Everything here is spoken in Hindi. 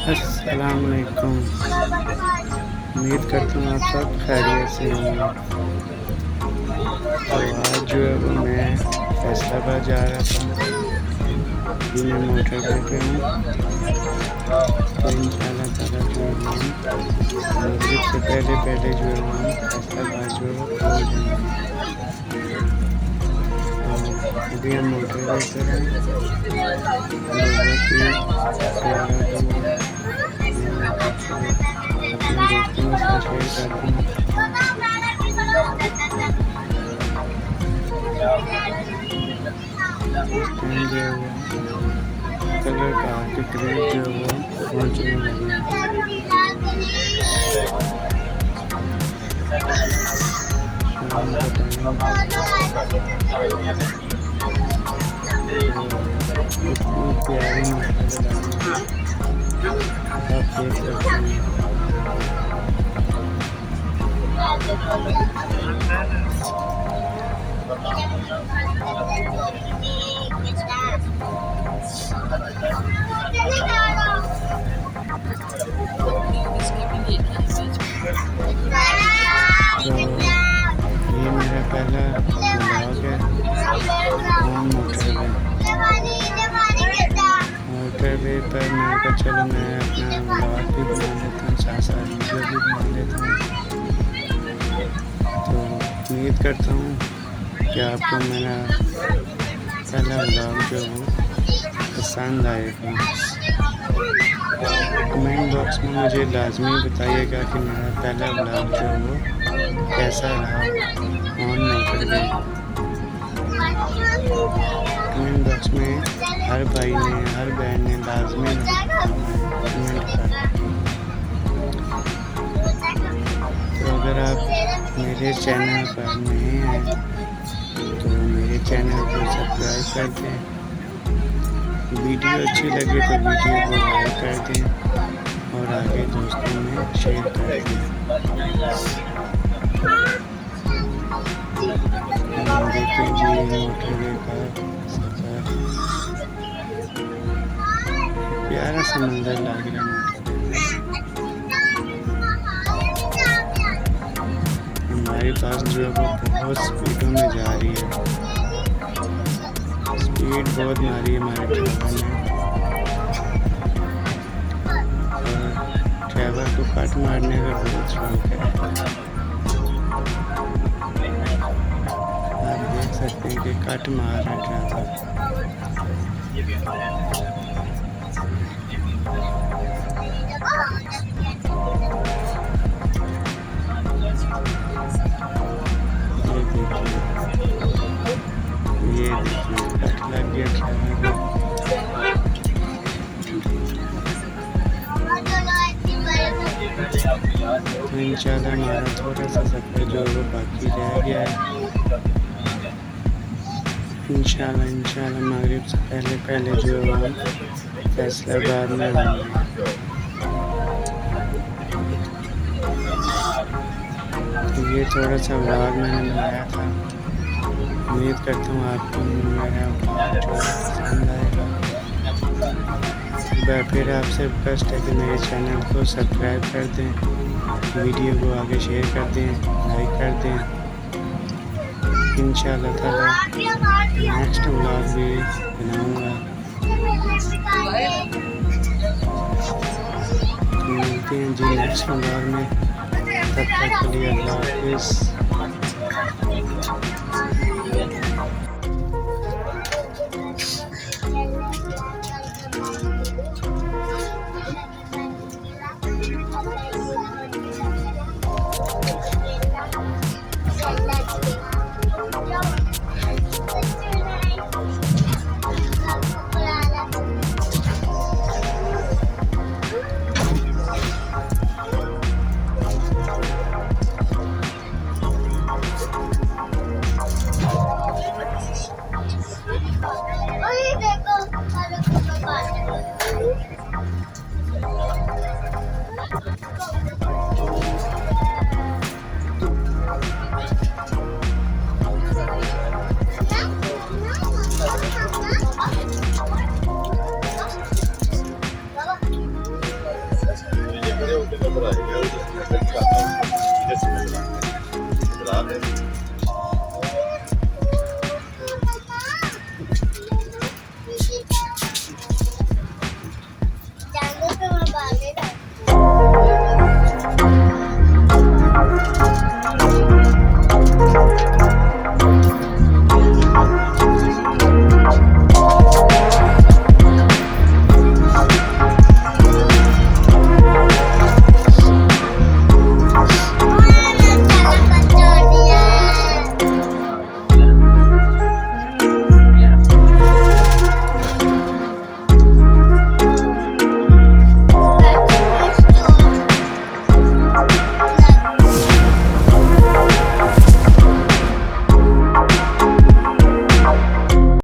अस्सलाम वालेकुम। उम्मीद करता हूँ आप सब खैरियत से होंगे। तो आज जो है वो मैं फैसलाबाद जा रहा था। अभी मैं मोटरवे पे हूँ। तो इंशाल्लाह ताला जो है वो हम मगरिब से पहले जो है वो हम फैसलाबाद जो है वो पहुँच जाएंगे। तो अभी हम मोटरवे पर हैं। बहुत ही प्यारा व्यू है। मैं आपको अपने दोस्तों के साथ शेयर करता हूँ। इस टाइम जो है वो कलर कार के करीब जो है वो पहुँचने लगे हैं। शाम का टाइम है। तो इतनी प्यारी नज़ारे लग रहे हैं, आप देख सकते हैं। तो ये मेरा पहला व्लॉग है ऑन मोटरवे पर। मैं कहा चलो मैं अपना व्लॉग भी बना लेता हूँ, साथ साथ वीडियो भी बना लेता हूँ। तो उम्मीद करता हूँ कि आपको मेरा पहला व्लॉग जो है पसंद आएगा। कमेंट बॉक्स में मुझे लाजमी बताइएगा कि मेरा पहला व्लॉग जो है वो कैसा रहा ऑन मोटरवे। कमेंट बॉक्स में हर भाई ने हर बहन ने लाजमी कमेंट करना। तो अगर आप मेरे चैनल पर नए हैं तो मेरे चैनल को सब्सक्राइब कर दें। वीडियो अच्छी लगे तो वीडियो को लाइक कर दें और आगे दोस्तों में शेयर कर दें। देखिए जी मोटरवे का सफ़र, प्यारा सा मंजर लग रहा है। हमारे पास जो है वो बहुत स्पीडों में जा रही है, स्पीड बहुत मारी है हमारे ड्राइवर ने। और ड्राइवर को कट मारने का बहुत शौक है। आप देख सकते हैं कि कट मार रहा है ड्राइवर। ये देखिए कट लग गया ड्राइवर को। तो इंशाल्लाह हमारा थोड़ा सा सफ़र जो है वो बाकी रह गया है। इंशाल्लाह मगरिब से पहले जो है हम फैसलाबाद में होंगे। तो ये थोड़ा सा व्लॉग मैंने बनाया था। उम्मीद करता हूँ आपको मेरा व्लॉग जो पसंद आएगा। फिर आपसे रिक्वेस्ट है कि मेरे चैनल को सब्सक्राइब कर दें, वीडियो को आगे शेयर कर दें, लाइक कर दें। इंशाल्लाह ताला नेक्स्ट व्लॉग भी बनाऊँगा। मिलते हैं जी नेक्स्ट व्लॉग में। तब तक के लिए अल्लाह हाफिज़। जगह पर आएगा